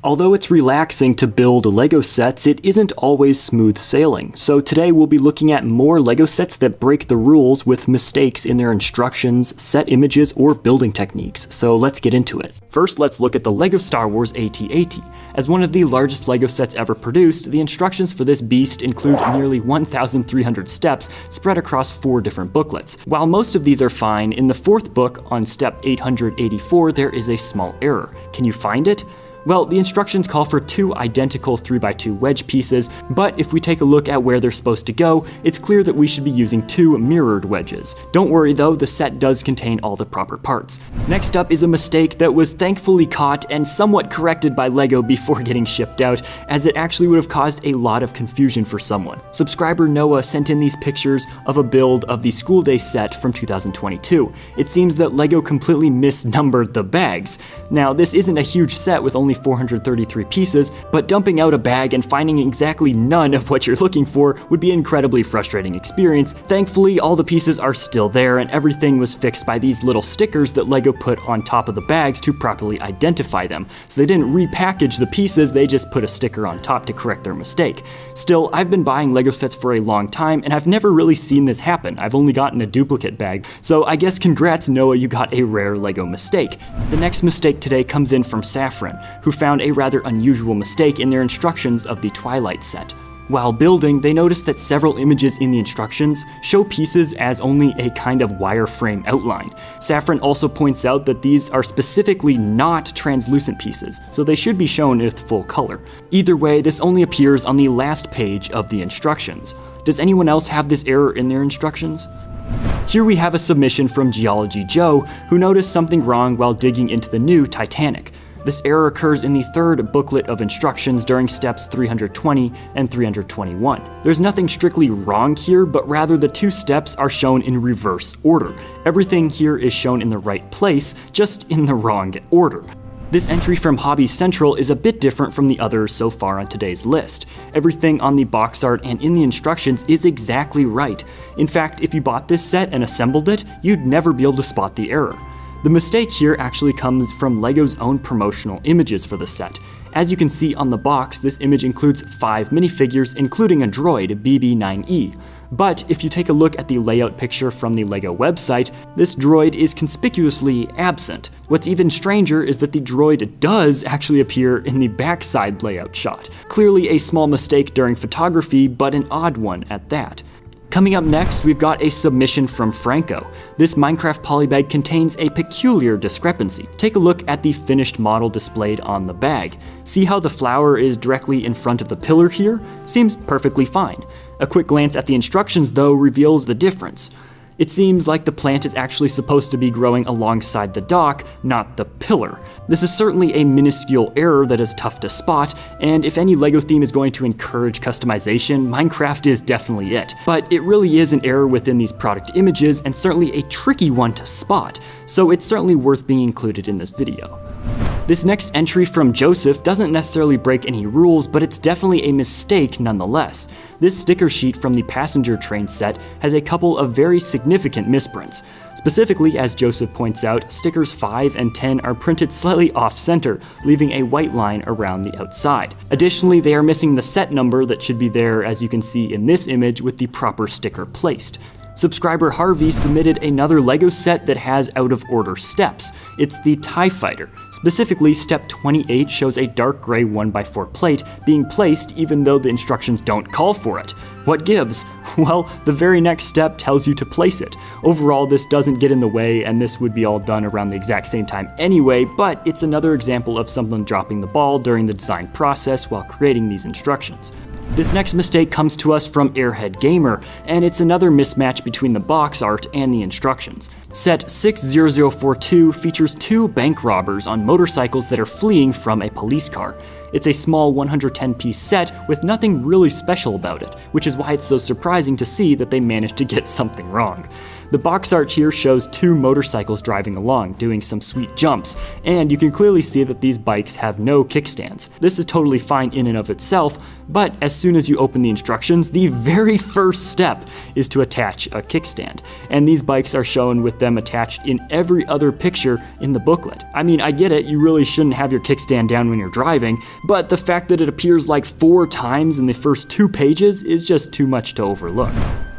Although it's relaxing to build LEGO sets, it isn't always smooth sailing. So today we'll be looking at more LEGO sets that break the rules with mistakes in their instructions, set images, or building techniques. So let's get into it. First, let's look at the LEGO Star Wars AT-AT. As one of the largest LEGO sets ever produced, the instructions for this beast include nearly 1,300 steps spread across 4 different booklets. While most of these are fine, in the 4th book, on step 884, there is a small error. Can you find it? Well, the instructions call for 2 identical 3x2 wedge pieces, but if we take a look at where they're supposed to go, it's clear that we should be using 2 mirrored wedges. Don't worry though, the set does contain all the proper parts. Next up is a mistake that was thankfully caught and somewhat corrected by LEGO before getting shipped out, as it actually would have caused a lot of confusion for someone. Subscriber Noah sent in these pictures of a build of the School Day set from 2022. It seems that LEGO completely misnumbered the bags. Now, this isn't a huge set with only 433 pieces, but dumping out a bag and finding exactly none of what you're looking for would be an incredibly frustrating experience. Thankfully, all the pieces are still there and everything was fixed by these little stickers that LEGO put on top of the bags to properly identify them. So they didn't repackage the pieces, they just put a sticker on top to correct their mistake. Still, I've been buying LEGO sets for a long time and I've never really seen this happen. I've only gotten a duplicate bag, so I guess congrats Noah, you got a rare LEGO mistake. The next mistake today comes in from Saffron, who found a rather unusual mistake in their instructions of the Twilight set. While building, they noticed that several images in the instructions show pieces as only a kind of wireframe outline. Saffron also points out that these are specifically not translucent pieces, so they should be shown with full color. Either way, this only appears on the last page of the instructions. Does anyone else have this error in their instructions? Here we have a submission from Geology Joe, who noticed something wrong while digging into the new Titanic. This error occurs in the 3rd booklet of instructions during steps 320 and 321. There's nothing strictly wrong here, but rather the 2 steps are shown in reverse order. Everything here is shown in the right place, just in the wrong order. This entry from Hobby Central is a bit different from the others so far on today's list. Everything on the box art and in the instructions is exactly right. In fact, if you bought this set and assembled it, you'd never be able to spot the error. The mistake here actually comes from LEGO's own promotional images for the set. As you can see on the box, this image includes 5 minifigures, including a droid, BB-9E. But if you take a look at the layout picture from the LEGO website, this droid is conspicuously absent. What's even stranger is that the droid does actually appear in the backside layout shot. Clearly a small mistake during photography, but an odd one at that. Coming up next, we've got a submission from Franco. This Minecraft polybag contains a peculiar discrepancy. Take a look at the finished model displayed on the bag. See how the flower is directly in front of the pillar here? Seems perfectly fine. A quick glance at the instructions, though, reveals the difference. It seems like the plant is actually supposed to be growing alongside the dock, not the pillar. This is certainly a minuscule error that is tough to spot, and if any LEGO theme is going to encourage customization, Minecraft is definitely it. But it really is an error within these product images, and certainly a tricky one to spot, so it's certainly worth being included in this video. This next entry from Joseph doesn't necessarily break any rules, but it's definitely a mistake nonetheless. This sticker sheet from the passenger train set has a couple of very significant misprints. Specifically, as Joseph points out, stickers 5 and 10 are printed slightly off-center, leaving a white line around the outside. Additionally, they are missing the set number that should be there, as you can see in this image, with the proper sticker placed. Subscriber Harvey submitted another LEGO set that has out-of-order steps. It's the TIE Fighter. Specifically, step 28 shows a dark gray 1x4 plate being placed even though the instructions don't call for it. What gives? Well, the very next step tells you to place it. Overall, this doesn't get in the way, and this would be all done around the exact same time anyway, but it's another example of someone dropping the ball during the design process while creating these instructions. This next mistake comes to us from Airhead Gamer, and it's another mismatch between the box art and the instructions. Set 60042 features 2 bank robbers on motorcycles that are fleeing from a police car. It's a small 110-piece set with nothing really special about it, which is why it's so surprising to see that they managed to get something wrong. The box art here shows two motorcycles driving along, doing some sweet jumps, and you can clearly see that these bikes have no kickstands. This is totally fine in and of itself, but as soon as you open the instructions, the very first step is to attach a kickstand, and these bikes are shown with them attached in every other picture in the booklet. I mean, I get it, you really shouldn't have your kickstand down when you're driving, but the fact that it appears like 4 times in the first 2 pages is just too much to overlook.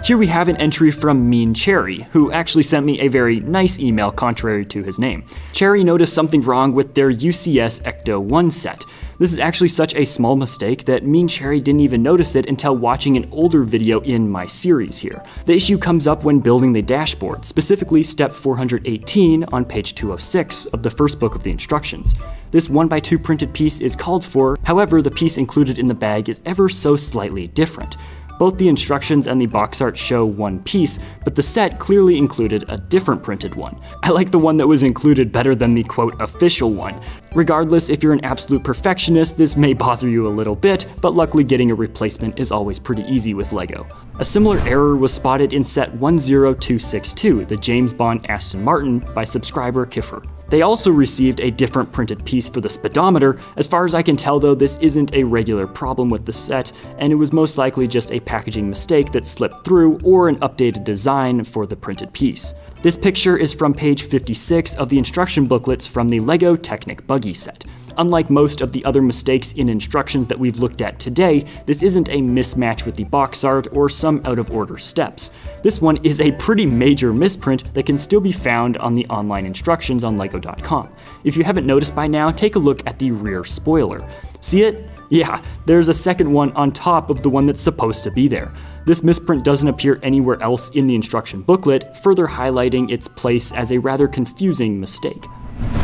Here we have an entry from Mean Cherry, who actually sent me a very nice email contrary to his name. Cherry noticed something wrong with their UCS Ecto 1 set. This is actually such a small mistake that Mean Cherry didn't even notice it until watching an older video in my series here. The issue comes up when building the dashboard, specifically step 418 on page 206 of the first book of the instructions. This 1x2 printed piece is called for, however the piece included in the bag is ever so slightly different. Both the instructions and the box art show one piece, but the set clearly included a different printed one. I like the one that was included better than the quote official one. Regardless, if you're an absolute perfectionist, this may bother you a little bit, but luckily getting a replacement is always pretty easy with LEGO. A similar error was spotted in set 10262, the James Bond Aston Martin, by subscriber Kiffer. They also received a different printed piece for the speedometer. As far as I can tell though, this isn't a regular problem with the set, and it was most likely just a packaging mistake that slipped through or an updated design for the printed piece. This picture is from page 56 of the instruction booklets from the LEGO Technic Buggy set. Unlike most of the other mistakes in instructions that we've looked at today, this isn't a mismatch with the box art or some out of order steps. This one is a pretty major misprint that can still be found on the online instructions on lego.com. If you haven't noticed by now, take a look at the rear spoiler. See it? Yeah, there's a second one on top of the one that's supposed to be there. This misprint doesn't appear anywhere else in the instruction booklet, further highlighting its place as a rather confusing mistake.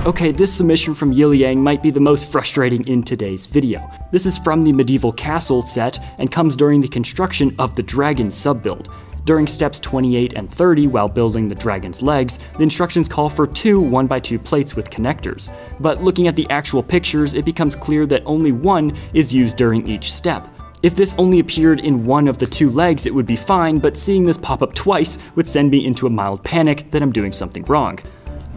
Okay, this submission from Yiliang might be the most frustrating in today's video. This is from the Medieval Castle set and comes during the construction of the dragon sub-build. During steps 28 and 30 while building the dragon's legs, the instructions call for 2 1x2 plates with connectors. But looking at the actual pictures, it becomes clear that only one is used during each step. If this only appeared in one of the 2 legs, it would be fine, but seeing this pop up twice would send me into a mild panic that I'm doing something wrong.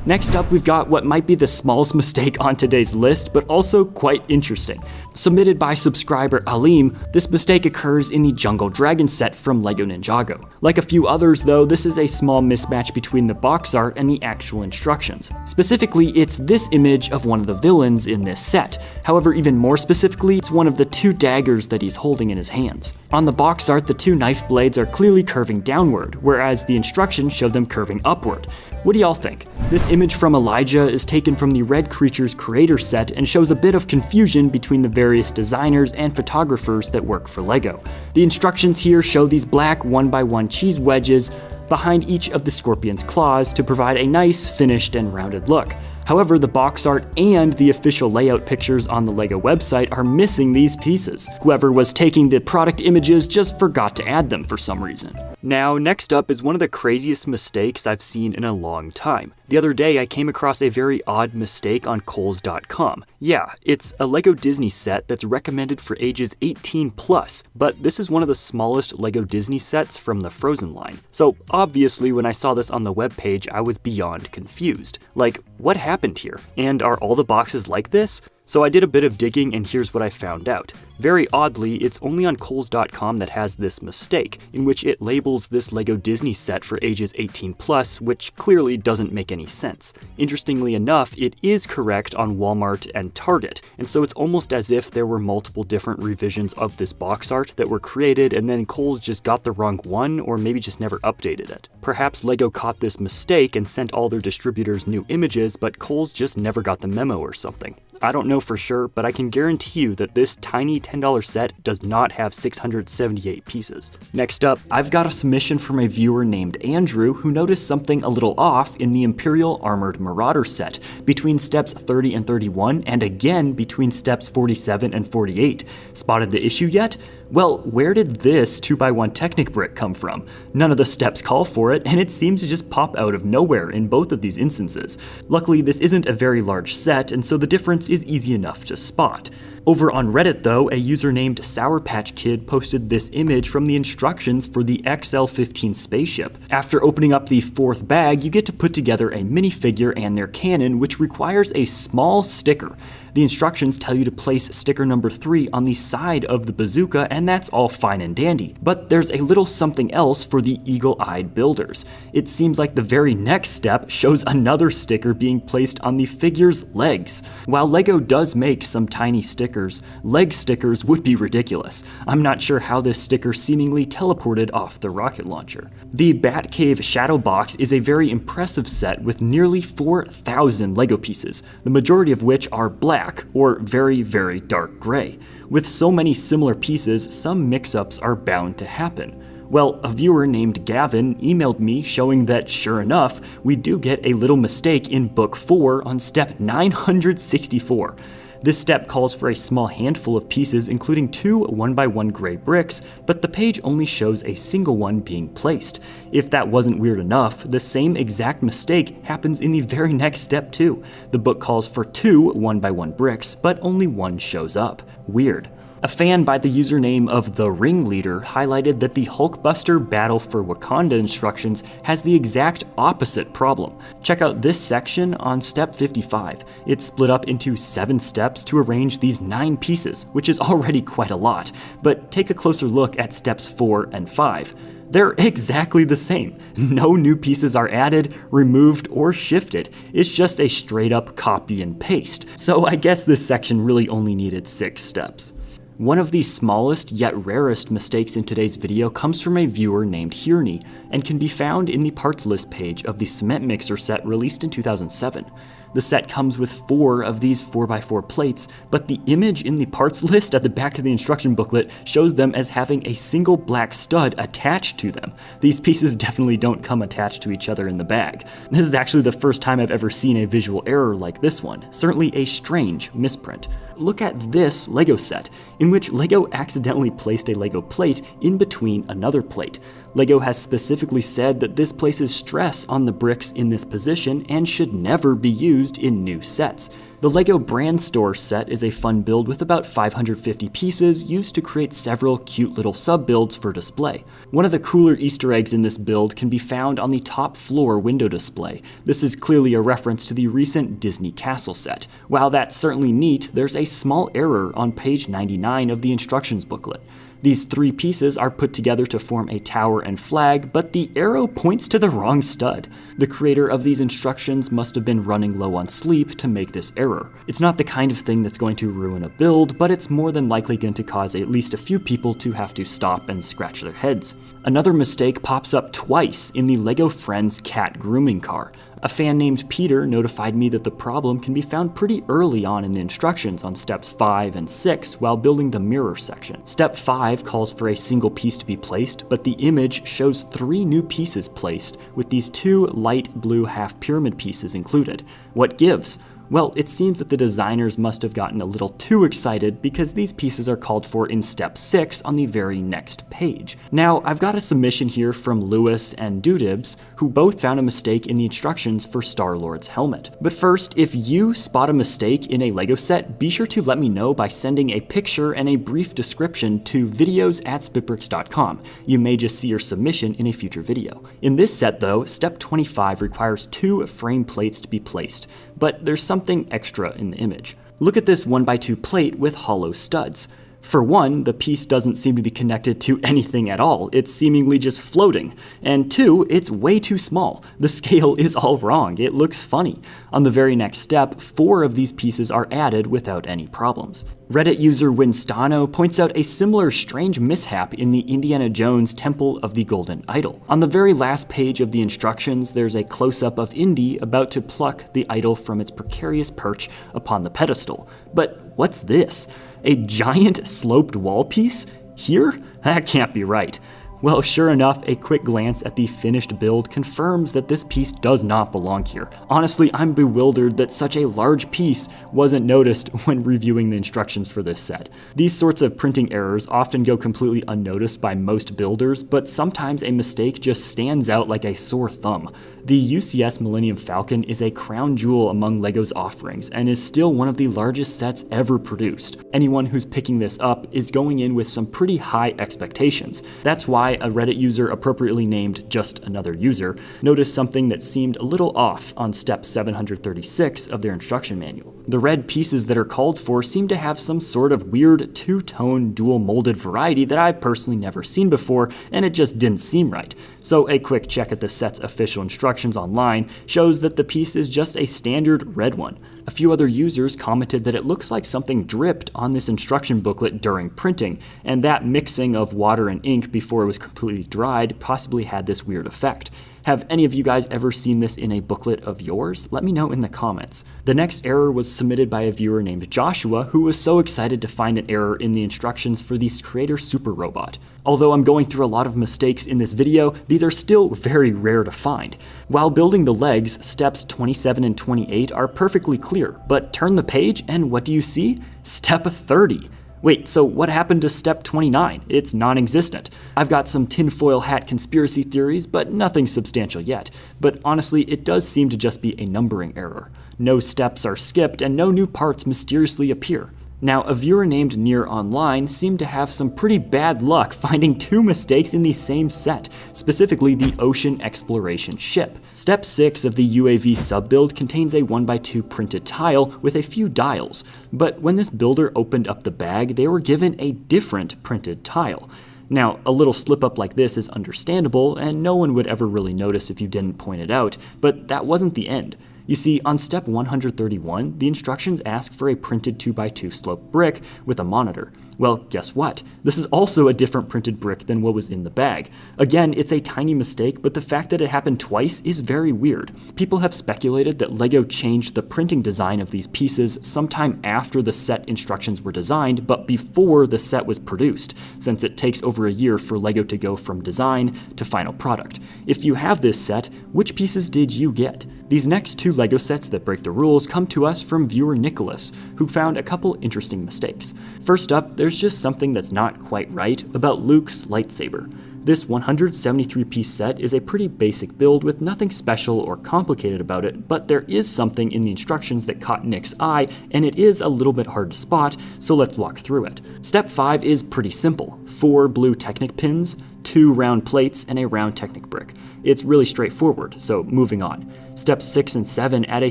Next up, we've got what might be the smallest mistake on today's list, but also quite interesting. Submitted by subscriber Alim, this mistake occurs in the Jungle Dragon set from LEGO Ninjago. Like a few others though, this is a small mismatch between the box art and the actual instructions. Specifically, it's this image of one of the villains in this set. However, even more specifically, it's one of the 2 daggers that he's holding in his hands. On the box art, the 2 knife blades are clearly curving downward, whereas the instructions show them curving upward. What do y'all think? This image from Elijah is taken from the Red Creatures Creator set and shows a bit of confusion between the various designers and photographers that work for LEGO. The instructions here show these black 1x1 cheese wedges behind each of the scorpion's claws to provide a nice, finished, and rounded look. However, the box art and the official layout pictures on the LEGO website are missing these pieces. Whoever was taking the product images just forgot to add them for some reason. Now, next up is one of the craziest mistakes I've seen in a long time. The other day, I came across a very odd mistake on Kohl's.com. Yeah, it's a LEGO Disney set that's recommended for ages 18+, but this is one of the smallest LEGO Disney sets from the Frozen line. So obviously, when I saw this on the webpage, I was beyond confused. Like, what happened here? And are all the boxes like this? So I did a bit of digging and here's what I found out. Very oddly, it's only on Kohl's.com that has this mistake, in which it labels this LEGO Disney set for ages 18+, which clearly doesn't make any sense. Interestingly enough, it is correct on Walmart and Target, and so it's almost as if there were multiple different revisions of this box art that were created and then Kohl's just got the wrong one or maybe just never updated it. Perhaps LEGO caught this mistake and sent all their distributors new images, but Kohl's just never got the memo or something. I don't know for sure, but I can guarantee you that this tiny $10 set does not have 678 pieces. Next up, I've got a submission from a viewer named Andrew who noticed something a little off in the Imperial Armored Marauder set between steps 30 and 31 and again between steps 47 and 48. Spotted the issue yet? Well, where did this 2x1 Technic brick come from? None of the steps call for it, and it seems to just pop out of nowhere in both of these instances. Luckily, this isn't a very large set, and so the difference is easy enough to spot. Over on Reddit though, a user named Sour Patch Kid posted this image from the instructions for the XL-15 spaceship. After opening up the fourth bag, you get to put together a minifigure and their cannon, which requires a small sticker. The instructions tell you to place sticker number 3 on the side of the bazooka, and that's all fine and dandy. But there's a little something else for the eagle-eyed builders. It seems like the very next step shows another sticker being placed on the figure's legs. While LEGO does make some tiny stickers, leg stickers would be ridiculous. I'm not sure how this sticker seemingly teleported off the rocket launcher. The Batcave Shadow Box is a very impressive set with nearly 4,000 LEGO pieces, the majority of which are black or very, very dark gray. With so many similar pieces, some mix-ups are bound to happen. Well, a viewer named Gavin emailed me showing that, sure enough, we do get a little mistake in Book 4 on step 964. This step calls for a small handful of pieces, including 2 1x1 gray bricks, but the page only shows a single one being placed. If that wasn't weird enough, the same exact mistake happens in the very next step too. The book calls for 2 1x1 bricks, but only one shows up. Weird. A fan by the username of The Ringleader highlighted that the Hulkbuster Battle for Wakanda instructions has the exact opposite problem. Check out this section on step 55. It's split up into 7 steps to arrange these 9 pieces, which is already quite a lot, but take a closer look at steps 4 and 5. They're exactly the same. No new pieces are added, removed, or shifted. It's just a straight up copy and paste. So I guess this section really only needed 6 steps. One of the smallest yet rarest mistakes in today's video comes from a viewer named Hierney and can be found in the parts list page of the cement mixer set released in 2007. The set comes with 4 of these 4x4 plates, but the image in the parts list at the back of the instruction booklet shows them as having a single black stud attached to them. These pieces definitely don't come attached to each other in the bag. This is actually the first time I've ever seen a visual error like this one, certainly a strange misprint. Look at this LEGO set, in which LEGO accidentally placed a LEGO plate in between another plate. LEGO has specifically said that this places stress on the bricks in this position and should never be used in new sets. The LEGO Brand Store set is a fun build with about 550 pieces used to create several cute little sub-builds for display. One of the cooler Easter eggs in this build can be found on the top floor window display. This is clearly a reference to the recent Disney Castle set. While that's certainly neat, there's a small error on page 99 of the instructions booklet. These 3 pieces are put together to form a tower and flag, but the arrow points to the wrong stud. The creator of these instructions must have been running low on sleep to make this error. It's not the kind of thing that's going to ruin a build, but it's more than likely going to cause at least a few people to have to stop and scratch their heads. Another mistake pops up twice in the LEGO Friends cat grooming car. A fan named Peter notified me that the problem can be found pretty early on in the instructions on steps 5 and 6 while building the mirror section. Step 5 calls for a single piece to be placed, but the image shows 3 new pieces placed, with these 2 light blue half pyramid pieces included. What gives? Well, it seems that the designers must have gotten a little too excited because these pieces are called for in step 6 on the very next page. Now, I've got a submission here from Lewis and Dudibs, who both found a mistake in the instructions for Star-Lord's helmet. But first, if you spot a mistake in a LEGO set, be sure to let me know by sending a picture and a brief description to videos@SpitBrix.com. You may just see your submission in a future video. In this set though, step 25 requires 2 frame plates to be placed, but there's something extra in the image. Look at this 1x2 plate with hollow studs. For one, the piece doesn't seem to be connected to anything at all, it's seemingly just floating. And 2, it's way too small. The scale is all wrong, it looks funny. On the very next step, 4 of these pieces are added without any problems. Reddit user Winstano points out a similar strange mishap in the Indiana Jones Temple of the Golden Idol. On the very last page of the instructions, there's a close-up of Indy about to pluck the idol from its precarious perch upon the pedestal. But what's this? A giant sloped wall piece? Here? That can't be right. Well, sure enough, a quick glance at the finished build confirms that this piece does not belong here. Honestly, I'm bewildered that such a large piece wasn't noticed when reviewing the instructions for this set. These sorts of printing errors often go completely unnoticed by most builders, but sometimes a mistake just stands out like a sore thumb. The UCS Millennium Falcon is a crown jewel among LEGO's offerings and is still one of the largest sets ever produced. Anyone who's picking this up is going in with some pretty high expectations. That's why a Reddit user appropriately named Just Another User noticed something that seemed a little off on step 736 of their instruction manual. The red pieces that are called for seem to have some sort of weird two-tone dual molded variety that I've personally never seen before, and it just didn't seem right. So a quick check at the set's official instructions online shows that the piece is just a standard red one. A few other users commented that it looks like something dripped on this instruction booklet during printing, and that mixing of water and ink before it was completely dried possibly had this weird effect. Have any of you guys ever seen this in a booklet of yours? Let me know in the comments. The next error was submitted by a viewer named Joshua, who was so excited to find an error in the instructions for the Creator Super Robot. Although I'm going through a lot of mistakes in this video, these are still very rare to find. While building the legs, steps 27 and 28 are perfectly clear, but turn the page and what do you see? Step 30. Wait, so what happened to step 29? It's non-existent. I've got some tinfoil hat conspiracy theories, but nothing substantial yet. But honestly, it does seem to just be a numbering error. No steps are skipped and no new parts mysteriously appear. Now, a viewer named Near Online seemed to have some pretty bad luck finding two mistakes in the same set, specifically the Ocean Exploration ship. Step 6 of the UAV sub-build contains a 1x2 printed tile with a few dials, but when this builder opened up the bag, they were given a different printed tile. Now, a little slip up like this is understandable, and no one would ever really notice if you didn't point it out, but that wasn't the end. You see, on step 131, the instructions ask for a printed 2x2 slope brick with a monitor. Well, guess what? This is also a different printed brick than what was in the bag. Again, it's a tiny mistake, but the fact that it happened twice is very weird. People have speculated that LEGO changed the printing design of these pieces sometime after the set instructions were designed, but before the set was produced, since it takes over a year for LEGO to go from design to final product. If you have this set, which pieces did you get? These next two LEGO sets that break the rules come to us from viewer Nicholas, who found a couple interesting mistakes. First up, there's just something that's not quite right about Luke's lightsaber. This 173-piece set is a pretty basic build with nothing special or complicated about it, but there is something in the instructions that caught Nick's eye, and it is a little bit hard to spot, so let's walk through it. Step 5 is pretty simple. 4 blue Technic pins, 2 round plates, and a round Technic brick. It's really straightforward, so moving on. Steps 6 and 7 add a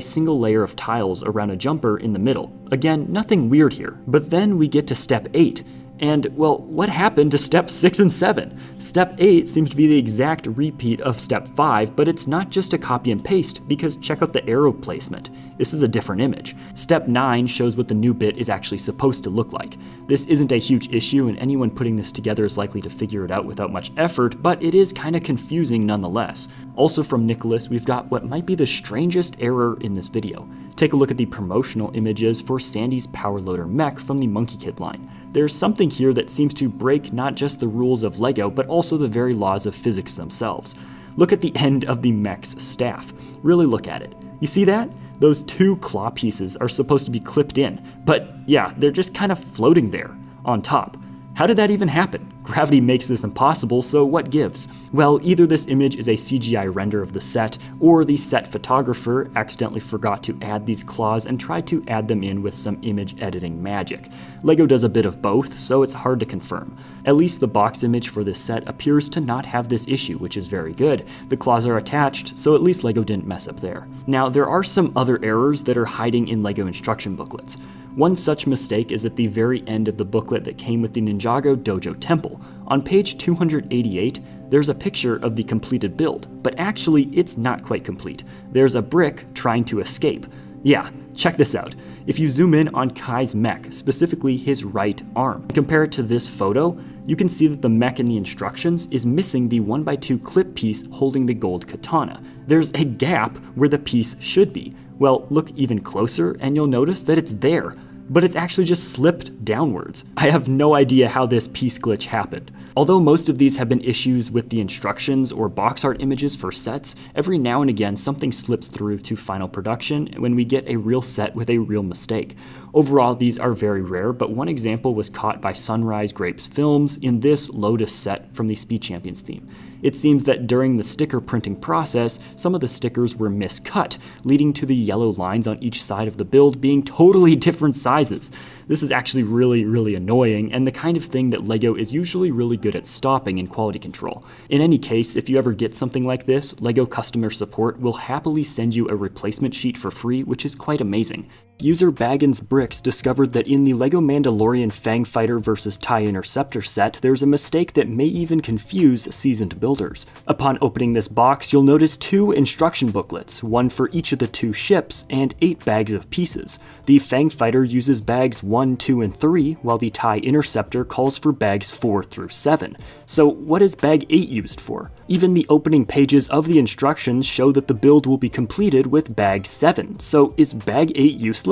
single layer of tiles around a jumper in the middle. Again, nothing weird here. But then we get to step 8. And, well, what happened to step 6 and 7? Step 8 seems to be the exact repeat of step 5, but it's not just a copy and paste, because check out the arrow placement. This is a different image. Step 9 shows what the new bit is actually supposed to look like. This isn't a huge issue, and anyone putting this together is likely to figure it out without much effort, but it is kinda confusing nonetheless. Also from Nicholas, we've got what might be the strangest error in this video. Take a look at the promotional images for Sandy's Power Loader mech from the Monkey Kid line. There's something here that seems to break not just the rules of LEGO, but also the very laws of physics themselves. Look at the end of the mech's staff. Really look at it. You see that? Those 2 claw pieces are supposed to be clipped in, but yeah, they're just kind of floating there on top. How did that even happen? Gravity makes this impossible, so what gives? Well, either this image is a CGI render of the set, or the set photographer accidentally forgot to add these claws and tried to add them in with some image editing magic. LEGO does a bit of both, so it's hard to confirm. At least the box image for this set appears to not have this issue, which is very good. The claws are attached, so at least LEGO didn't mess up there. Now, there are some other errors that are hiding in LEGO instruction booklets. One such mistake is at the very end of the booklet that came with the Ninjago Dojo Temple. On page 288, there's a picture of the completed build, but actually it's not quite complete. There's a brick trying to escape. Yeah, check this out. If you zoom in on Kai's mech, specifically his right arm, and compare it to this photo, you can see that the mech in the instructions is missing the 1x2 clip piece holding the gold katana. There's a gap where the piece should be. Well, look even closer and you'll notice that it's there. but it's actually just slipped downwards. I have no idea how this piece glitch happened. Although most of these have been issues with the instructions or box art images for sets, every now and again something slips through to final production when we get a real set with a real mistake. Overall, these are very rare, but one example was caught by Sunrise Grapes Films in this Lotus set from the Speed Champions theme. It seems that during the sticker printing process, some of the stickers were miscut, leading to the yellow lines on each side of the build being totally different sizes. This is actually really annoying, and the kind of thing that LEGO is usually really good at stopping in quality control. In any case, if you ever get something like this, LEGO customer support will happily send you a replacement sheet for free, which is quite amazing. User SpitBrix discovered that in the LEGO Mandalorian Fang Fighter vs. TIE Interceptor set, there's a mistake that may even confuse seasoned builders. Upon opening this box, you'll notice 2 instruction booklets, one for each of the 2 ships, and 8 bags of pieces. The Fang Fighter uses bags 1, 2, and 3, while the TIE Interceptor calls for bags 4 through 7. So what is bag 8 used for? Even the opening pages of the instructions show that the build will be completed with bag 7, so is bag 8 useless?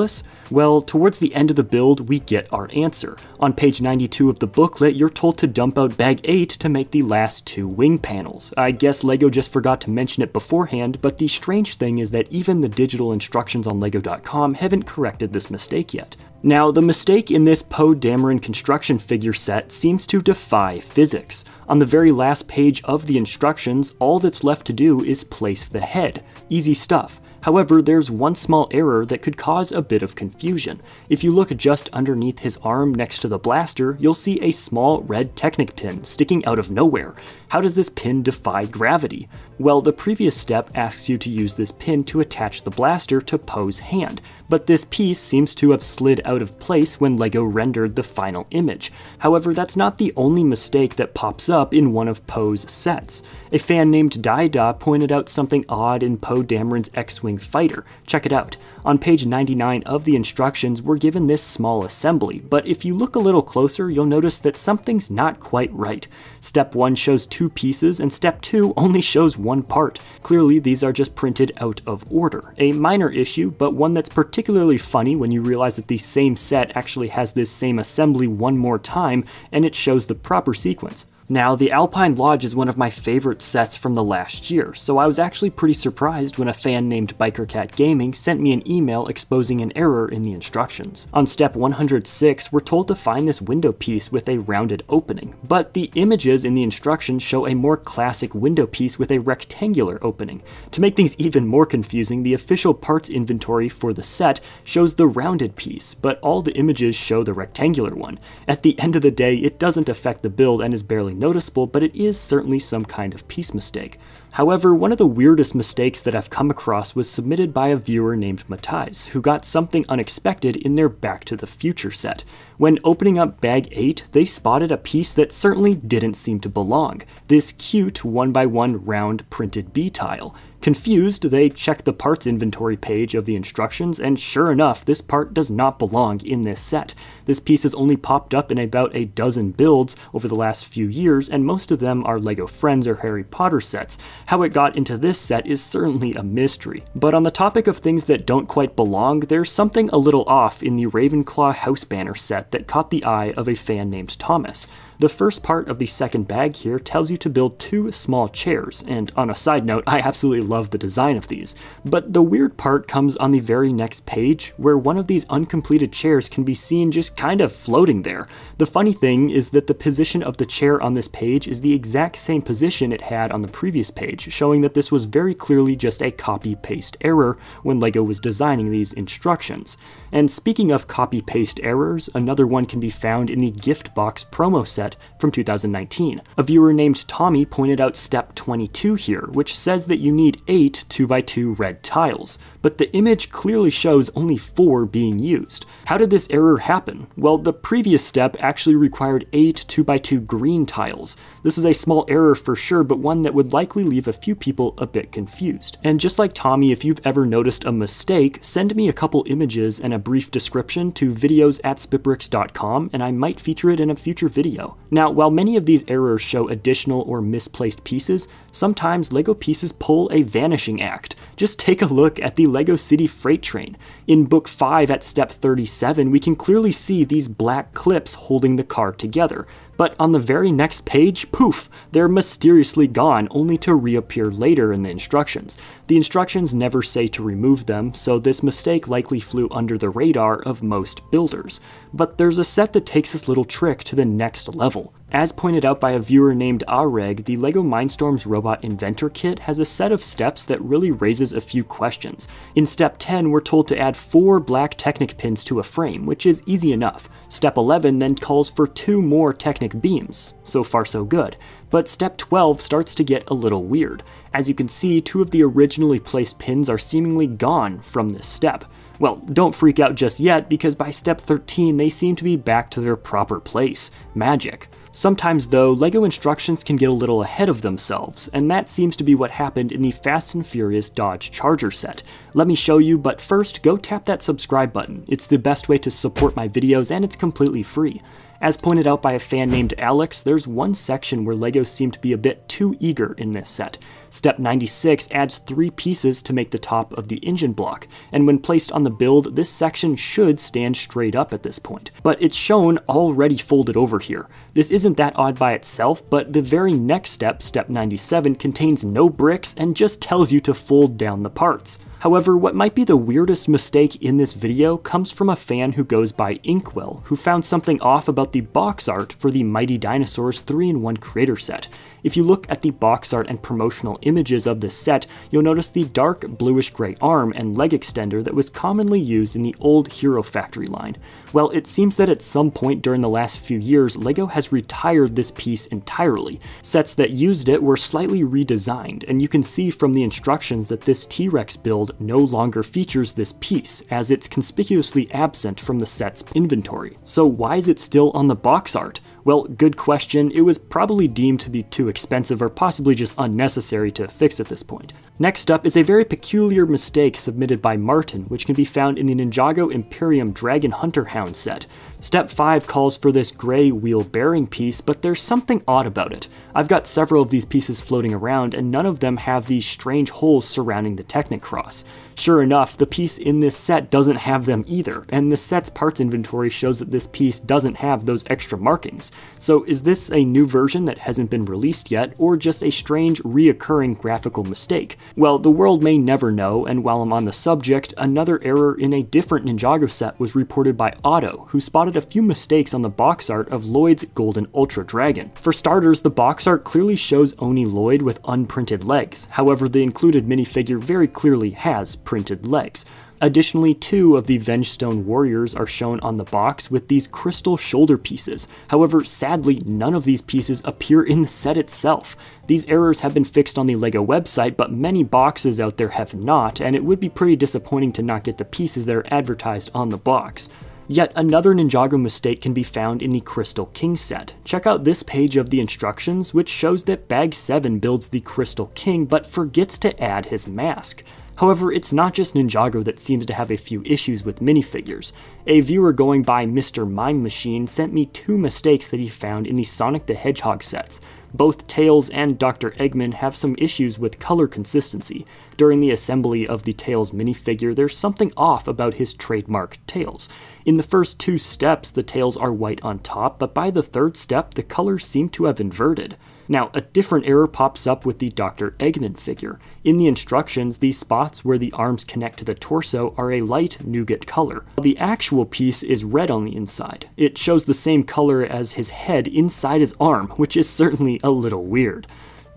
Well, towards the end of the build, we get our answer. On page 92 of the booklet, you're told to dump out bag 8 to make the last 2 wing panels. I guess LEGO just forgot to mention it beforehand, but the strange thing is that even the digital instructions on LEGO.com haven't corrected this mistake yet. Now, the mistake in this Poe Dameron construction figure set seems to defy physics. On the very last page of the instructions, all that's left to do is place the head. Easy stuff. However, there's one small error that could cause a bit of confusion. If you look just underneath his arm next to the blaster, you'll see a small red Technic pin sticking out of nowhere. How does this pin defy gravity? Well, the previous step asks you to use this pin to attach the blaster to Poe's hand, but this piece seems to have slid out of place when LEGO rendered the final image. However, that's not the only mistake that pops up in one of Poe's sets. A fan named Dada pointed out something odd in Poe Dameron's X-Wing fighter. Check it out. On page 99 of the instructions, we're given this small assembly, but if you look a little closer, you'll notice that something's not quite right. Step 1 shows 2 pieces, and step 2 only shows 1 part. Clearly, these are just printed out of order. A minor issue, but one that's particularly funny when you realize that the same set actually has this same assembly one more time, and it shows the proper sequence. Now, the Alpine Lodge is one of my favorite sets from the last year, so I was actually pretty surprised when a fan named BikerCat Gaming sent me an email exposing an error in the instructions. On step 106, we're told to find this window piece with a rounded opening, but the images in the instructions show a more classic window piece with a rectangular opening. To make things even more confusing, the official parts inventory for the set shows the rounded piece, but all the images show the rectangular one. At the end of the day, it doesn't affect the build and is barely noticeable, but it is certainly some kind of piece mistake. However, one of the weirdest mistakes that I've come across was submitted by a viewer named Matthijs, who got something unexpected in their Back to the Future set. When opening up bag 8, they spotted a piece that certainly didn't seem to belong, this cute 1x1 round printed B tile. Confused, they checked the parts inventory page of the instructions, and sure enough, this part does not belong in this set. This piece has only popped up in about a dozen builds over the last few years, and most of them are LEGO Friends or Harry Potter sets. How it got into this set is certainly a mystery. But on the topic of things that don't quite belong, there's something a little off in the Ravenclaw house banner set that caught the eye of a fan named Thomas. The first part of the second bag here tells you to build 2 small chairs, and on a side note, I absolutely love the design of these. But the weird part comes on the very next page, where one of these uncompleted chairs can be seen just kind of floating there. The funny thing is that the position of the chair on this page is the exact same position it had on the previous page, showing that this was very clearly just a copy-paste error when LEGO was designing these instructions. And speaking of copy-paste errors, another one can be found in the gift box promo set from 2019. A viewer named Tommy pointed out step 22 here, which says that you need 8 2x2 red tiles, but the image clearly shows only 4 being used. How did this error happen? Well, the previous step actually required 8 2x2 green tiles. This is a small error for sure, but one that would likely leave a few people a bit confused. And just like Tommy, if you've ever noticed a mistake, send me a couple images and a a brief description to videos@spitbrix.com, and I might feature it in a future video. Now, while many of these errors show additional or misplaced pieces, sometimes LEGO pieces pull a vanishing act. Just take a look at the LEGO City Freight Train. In Book 5 at Step 37, we can clearly see these black clips holding the car together. But on the very next page, poof, they're mysteriously gone, only to reappear later in the instructions. The instructions never say to remove them, so this mistake likely flew under the radar of most builders. But there's a set that takes this little trick to the next level. As pointed out by a viewer named Areg, the LEGO Mindstorms Robot Inventor Kit has a set of steps that really raises a few questions. In Step 10, we're told to add 4 black Technic pins to a frame, which is easy enough. Step 11 then calls for 2 more Technic beams. So far so good. But Step 12 starts to get a little weird. As you can see, 2 of the originally placed pins are seemingly gone from this step. Well, don't freak out just yet, because by Step 13 they seem to be back to their proper place. Magic. Sometimes though, LEGO instructions can get a little ahead of themselves, and that seems to be what happened in the Fast and Furious Dodge Charger set. Let me show you, but first go tap that subscribe button. It's the best way to support my videos, and it's completely free. As pointed out by a fan named Alex, there's one section where LEGO seemed to be a bit too eager in this set. Step 96 adds 3 pieces to make the top of the engine block, and when placed on the build, this section should stand straight up at this point. But it's shown already folded over here. This isn't that odd by itself, but the very next step, Step 97, contains no bricks and just tells you to fold down the parts. However, what might be the weirdest mistake in this video comes from a fan who goes by Inkwell, who found something off about the box art for the Mighty Dinosaurs 3-in-1 Creator Set. If you look at the box art and promotional images of this set, you'll notice the dark bluish-gray arm and leg extender that was commonly used in the old Hero Factory line. Well, it seems that at some point during the last few years, LEGO has retired this piece entirely. Sets that used it were slightly redesigned, and you can see from the instructions that this T-Rex build no longer features this piece, as it's conspicuously absent from the set's inventory. So why is it still on the box art? Well, good question. It was probably deemed to be too expensive or possibly just unnecessary to fix at this point. Next up is a very peculiar mistake submitted by Martin, which can be found in the Ninjago Imperium Dragon Hunter Hound set. Step 5 calls for this gray wheel bearing piece, but there's something odd about it. I've got several of these pieces floating around, and none of them have these strange holes surrounding the Technic cross. Sure enough, the piece in this set doesn't have them either, and the set's parts inventory shows that this piece doesn't have those extra markings. So is this a new version that hasn't been released yet, or just a strange, reoccurring graphical mistake? Well, the world may never know, and while I'm on the subject, another error in a different Ninjago set was reported by Otto, who spotted a few mistakes on the box art of Lloyd's Golden Ultra Dragon. For starters, the box art clearly shows Oni Lloyd with unprinted legs. However, the included minifigure very clearly has printed legs. Additionally, 2 of the Vengestone warriors are shown on the box with these crystal shoulder pieces. However, sadly, none of these pieces appear in the set itself. These errors have been fixed on the LEGO website, but many boxes out there have not, and it would be pretty disappointing to not get the pieces that are advertised on the box. Yet another Ninjago mistake can be found in the Crystal King set. Check out this page of the instructions, which shows that Bag 7 builds the Crystal King but forgets to add his mask. However, it's not just Ninjago that seems to have a few issues with minifigures. A viewer going by Mr. Mime Machine sent me 2 mistakes that he found in the Sonic the Hedgehog sets. Both Tails and Dr. Eggman have some issues with color consistency. During the assembly of the Tails minifigure, there's something off about his trademark tails. In the first 2 steps, the tails are white on top, but by the 3rd step, the colors seem to have inverted. Now, a different error pops up with the Dr. Eggman figure. In the instructions, the spots where the arms connect to the torso are a light nougat color. The actual piece is red on the inside. It shows the same color as his head inside his arm, which is certainly a little weird.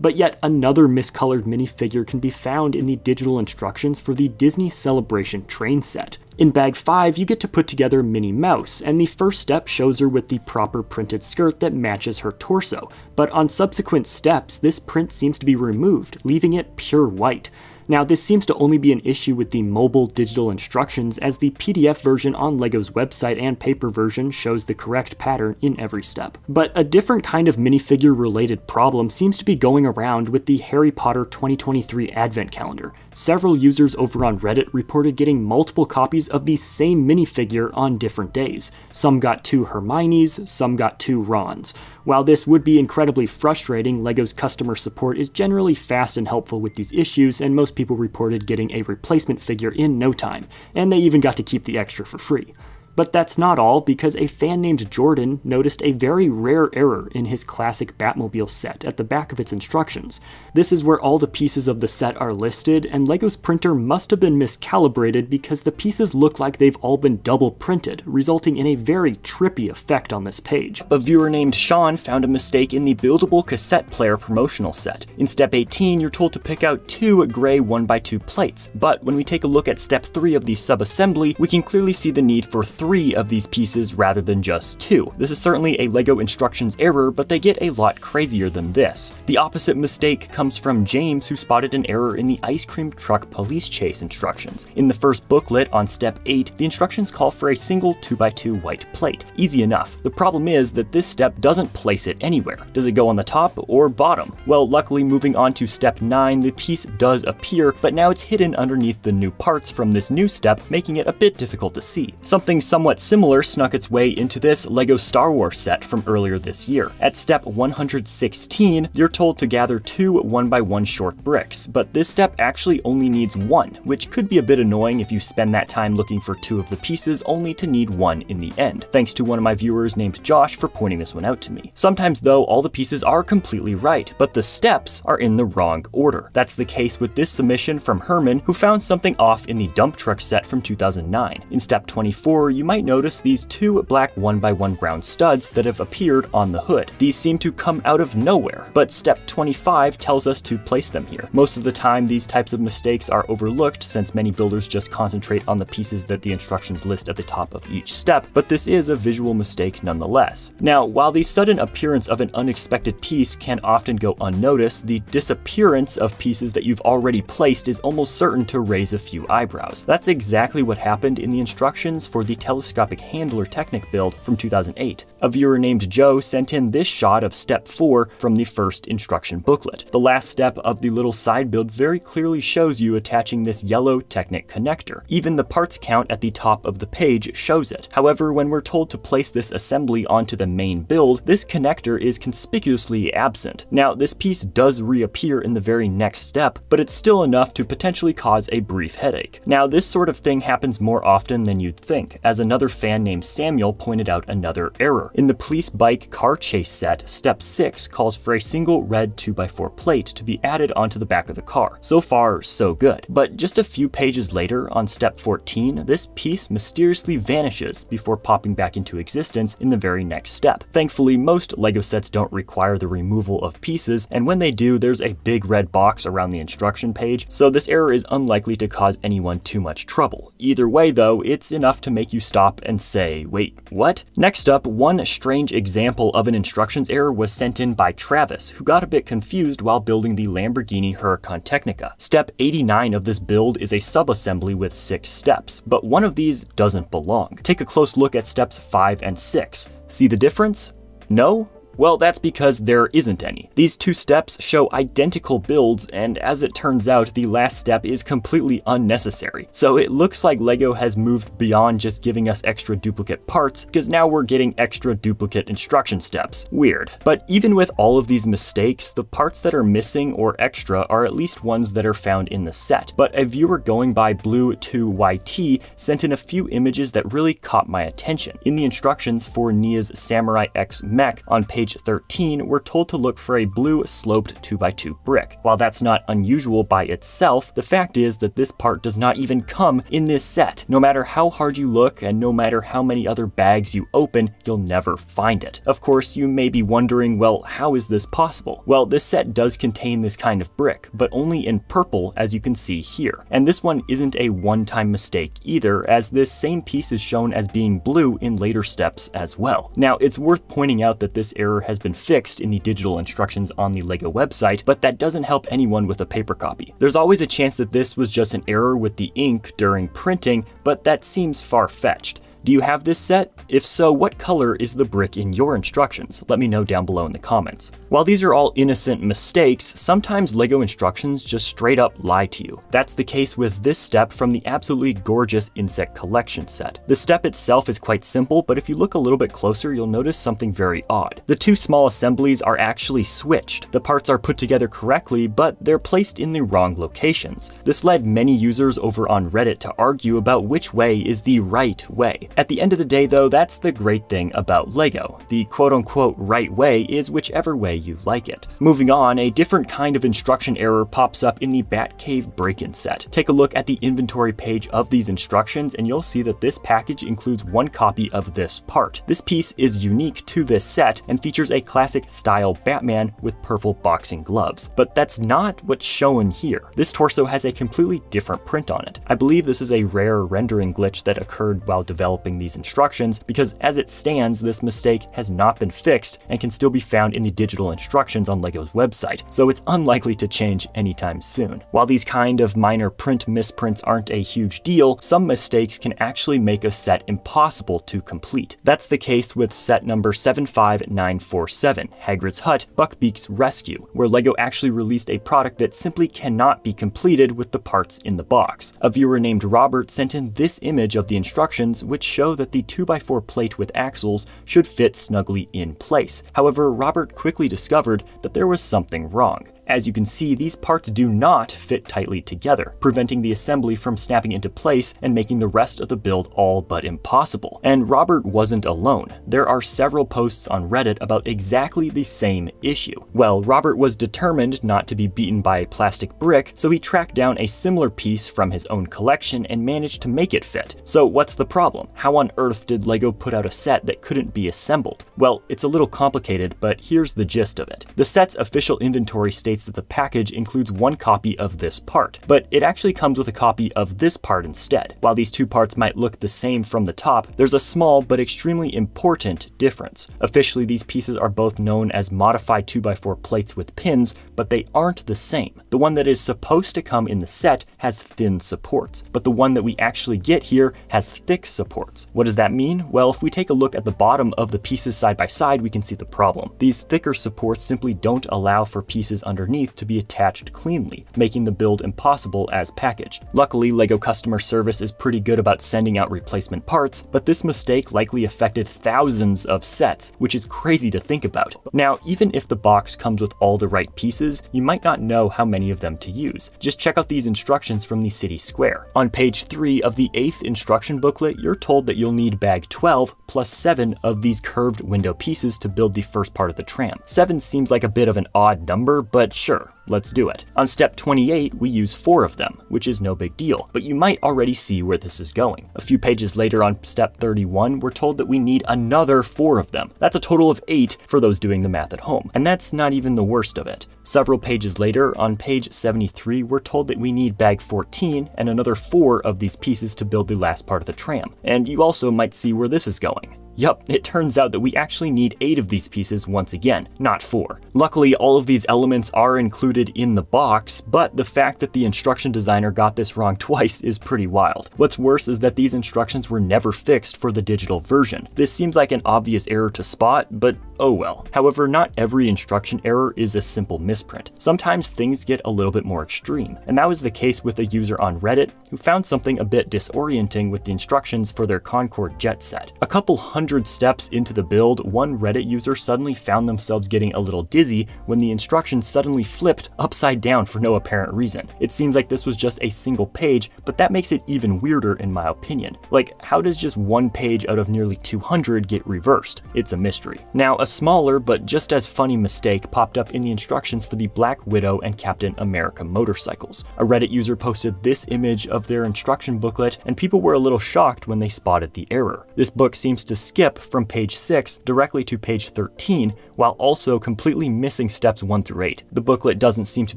But yet another miscolored minifigure can be found in the digital instructions for the Disney Celebration train set. In Bag 5, you get to put together Minnie Mouse, and the first step shows her with the proper printed skirt that matches her torso, but on subsequent steps, this print seems to be removed, leaving it pure white. Now, this seems to only be an issue with the mobile digital instructions, as the PDF version on LEGO's website and paper version shows the correct pattern in every step. But a different kind of minifigure related problem seems to be going around with the Harry Potter 2023 Advent Calendar. Several users over on Reddit reported getting multiple copies of the same minifigure on different days. Some got 2 Hermiones, some got 2 Rons. While this would be incredibly frustrating, LEGO's customer support is generally fast and helpful with these issues, and most people reported getting a replacement figure in no time, and they even got to keep the extra for free. But that's not all, because a fan named Jordan noticed a very rare error in his classic Batmobile set at the back of its instructions. This is where all the pieces of the set are listed, and LEGO's printer must have been miscalibrated because the pieces look like they've all been double printed, resulting in a very trippy effect on this page. A viewer named Sean found a mistake in the buildable cassette player promotional set. In step 18, you're told to pick out 2 gray 1x2 plates, but when we take a look at step 3 of the sub-assembly, we can clearly see the need for 3 of these pieces rather than just 2. This is certainly a LEGO instructions error, but they get a lot crazier than this. The opposite mistake comes from James, who spotted an error in the ice cream truck police chase instructions. In the first booklet on step 8, the instructions call for a single 2x2 white plate. Easy enough. The problem is that this step doesn't place it anywhere. Does it go on the top or bottom? Well, luckily moving on to step 9, the piece does appear, but now it's hidden underneath the new parts from this new step, making it a bit difficult to see. Something somewhat similar snuck its way into this LEGO Star Wars set from earlier this year. At step 116, you're told to gather 2 1x1 short bricks, but this step actually only needs 1, which could be a bit annoying if you spend that time looking for 2 of the pieces only to need 1 in the end. Thanks to one of my viewers named Josh for pointing this one out to me. Sometimes though, all the pieces are completely right, but the steps are in the wrong order. That's the case with this submission from Herman, who found something off in the dump truck set from 2009. In step 24, you might notice these 2 black 1x1 brown studs that have appeared on the hood. These seem to come out of nowhere, but step 25 tells us to place them here. Most of the time, these types of mistakes are overlooked since many builders just concentrate on the pieces that the instructions list at the top of each step, but this is a visual mistake nonetheless. Now, while the sudden appearance of an unexpected piece can often go unnoticed, the disappearance of pieces that you've already placed is almost certain to raise a few eyebrows. That's exactly what happened in the instructions for the telescopic handler Technic build from 2008. A viewer named Joe sent in this shot of step 4 from the first instruction booklet. The last step of the little side build very clearly shows you attaching this yellow Technic connector. Even the parts count at the top of the page shows it. However, when we're told to place this assembly onto the main build, this connector is conspicuously absent. Now, this piece does reappear in the very next step, but it's still enough to potentially cause a brief headache. Now, this sort of thing happens more often than you'd think, as another fan named Samuel pointed out another error. In the police bike car chase set, step 6 calls for a single red 2x4 plate to be added onto the back of the car. So far, so good. But just a few pages later, on step 14, this piece mysteriously vanishes before popping back into existence in the very next step. Thankfully, most LEGO sets don't require the removal of pieces, and when they do, there's a big red box around the instruction page, so this error is unlikely to cause anyone too much trouble. Either way though, it's enough to make you stop and say, wait, what? Next up, one strange example of an instructions error was sent in by Travis, who got a bit confused while building the Lamborghini Huracan Technica. Step 89 of this build is a sub-assembly with 6 steps, but one of these doesn't belong. Take a close look at steps 5 and 6. See the difference? No? Well, that's because there isn't any. These 2 steps show identical builds, and as it turns out, the last step is completely unnecessary. So it looks like LEGO has moved beyond just giving us extra duplicate parts, because now we're getting extra duplicate instruction steps. Weird. But even with all of these mistakes, the parts that are missing or extra are at least ones that are found in the set. But a viewer going by Blue2YT sent in a few images that really caught my attention. In the instructions for Nia's Samurai X mech on page 13, we're told to look for a blue sloped 2x2 brick. While that's not unusual by itself, the fact is that this part does not even come in this set. No matter how hard you look and no matter how many other bags you open, you'll never find it. Of course, you may be wondering, well, how is this possible? Well, this set does contain this kind of brick, but only in purple, as you can see here. And this one isn't a one-time mistake either, as this same piece is shown as being blue in later steps as well. Now, it's worth pointing out that this error has been fixed in the digital instructions on the LEGO website, but that doesn't help anyone with a paper copy. There's always a chance that this was just an error with the ink during printing, but that seems far-fetched. Do you have this set? If so, what color is the brick in your instructions? Let me know down below in the comments. While these are all innocent mistakes, sometimes LEGO instructions just straight up lie to you. That's the case with this step from the absolutely gorgeous insect collection set. The step itself is quite simple, but if you look a little bit closer, you'll notice something very odd. The two small assemblies are actually switched. The parts are put together correctly, but they're placed in the wrong locations. This led many users over on Reddit to argue about which way is the right way. At the end of the day though, that's the great thing about LEGO. The quote-unquote right way is whichever way you like it. Moving on, a different kind of instruction error pops up in the Batcave break-in set. Take a look at the inventory page of these instructions and you'll see that this package includes one copy of this part. This piece is unique to this set and features a classic style Batman with purple boxing gloves. But that's not what's shown here. This torso has a completely different print on it. I believe this is a rare rendering glitch that occurred while developing these instructions, because as it stands, this mistake has not been fixed and can still be found in the digital instructions on LEGO's website, so it's unlikely to change anytime soon. While these kind of minor print misprints aren't a huge deal, some mistakes can actually make a set impossible to complete. That's the case with set number 75947, Hagrid's Hut, Buckbeak's Rescue, where LEGO actually released a product that simply cannot be completed with the parts in the box. A viewer named Robert sent in this image of the instructions, which show that the 2x4 plate with axles should fit snugly in place. However, Robert quickly discovered that there was something wrong. As you can see, these parts do not fit tightly together, preventing the assembly from snapping into place and making the rest of the build all but impossible. And Robert wasn't alone. There are several posts on Reddit about exactly the same issue. Well, Robert was determined not to be beaten by a plastic brick, so he tracked down a similar piece from his own collection and managed to make it fit. So what's the problem? How on earth did LEGO put out a set that couldn't be assembled? Well, it's a little complicated, but here's the gist of it. The set's official inventory states that the package includes one copy of this part, but it actually comes with a copy of this part instead. While these two parts might look the same from the top, there's a small but extremely important difference. Officially, these pieces are both known as modified 2x4 plates with pins, but they aren't the same. The one that is supposed to come in the set has thin supports, but the one that we actually get here has thick supports. What does that mean? Well, if we take a look at the bottom of the pieces side by side, we can see the problem. These thicker supports simply don't allow for pieces underneath to be attached cleanly, making the build impossible as packaged. Luckily, LEGO customer service is pretty good about sending out replacement parts, but this mistake likely affected thousands of sets, which is crazy to think about. Now, even if the box comes with all the right pieces, you might not know how many of them to use. Just check out these instructions from the City Square. On page 3 of the 8th instruction booklet, you're told that you'll need bag 12 plus 7 of these curved window pieces to build the first part of the tram. 7 seems like a bit of an odd number, but sure, let's do it. On step 28, we use 4 of them, which is no big deal, but you might already see where this is going. A few pages later on step 31, we're told that we need another 4 of them. That's a total of 8 for those doing the math at home, and that's not even the worst of it. Several pages later, on page 73, we're told that we need bag 14 and another 4 of these pieces to build the last part of the tram. And you also might see where this is going. Yup, it turns out that we actually need 8 of these pieces once again, not 4. Luckily, all of these elements are included in the box, but the fact that the instruction designer got this wrong twice is pretty wild. What's worse is that these instructions were never fixed for the digital version. This seems like an obvious error to spot, but oh well. However, not every instruction error is a simple misprint. Sometimes things get a little bit more extreme, and that was the case with a user on Reddit who found something a bit disorienting with the instructions for their Concorde jet set. A couple hundred steps into the build, one Reddit user suddenly found themselves getting a little dizzy when the instructions suddenly flipped upside down for no apparent reason. It seems like this was just a single page, but that makes it even weirder in my opinion. Like, how does just one page out of nearly 200 get reversed? It's a mystery. Now, a smaller but just as funny mistake popped up in the instructions for the Black Widow and Captain America motorcycles. A Reddit user posted this image of their instruction booklet, and people were a little shocked when they spotted the error. This book seems to skip from page 6 directly to page 13, while also completely missing steps 1 through 8. The booklet doesn't seem to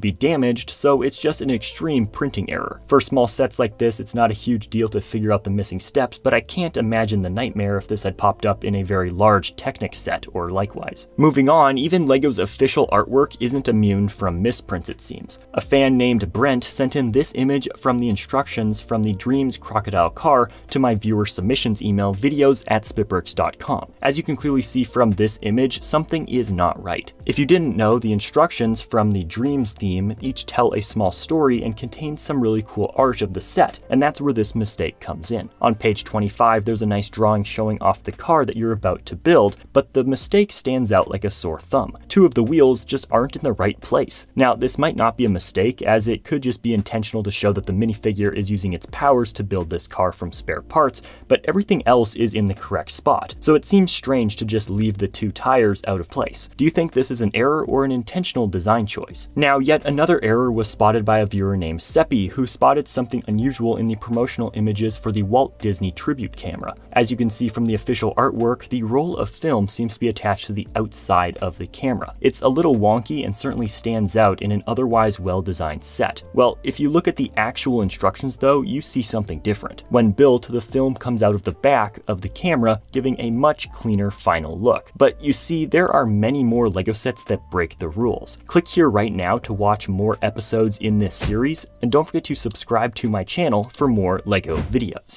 be damaged, so it's just an extreme printing error. For small sets like this, it's not a huge deal to figure out the missing steps, but I can't imagine the nightmare if this had popped up in a very large Technic set or likewise. Moving on, even LEGO's official artwork isn't immune from misprints, it seems. A fan named Brent sent in this image from the instructions from the Dreams crocodile car to my viewer submissions email, videos@spitbrix.com. As you can clearly see from this image, something is not right. If you didn't know, the instructions from the Dreams theme each tell a small story and contain some really cool art of the set, and that's where this mistake comes in. On page 25, there's a nice drawing showing off the car that you're about to build, but the mistake stands out like a sore thumb. Two of the wheels just aren't in the right place. Now, this might not be a mistake, as it could just be intentional to show that the minifigure is using its powers to build this car from spare parts, but everything else is in the correct spot. So it seems strange to just leave the two tires out of place. Do you think this is an error or an intentional design choice? Now, yet another error was spotted by a viewer named Seppi, who spotted something unusual in the promotional images for the Walt Disney Tribute camera. As you can see from the official artwork, the roll of film seems to be attached to the outside of the camera. It's a little wonky and certainly stands out in an otherwise well-designed set. Well, if you look at the actual instructions though, you see something different. When built, the film comes out of the back of the camera, giving a much cleaner final look. But you see, there are many more LEGO sets that break the rules. Click here right now to watch more episodes in this series, and don't forget to subscribe to my channel for more LEGO videos.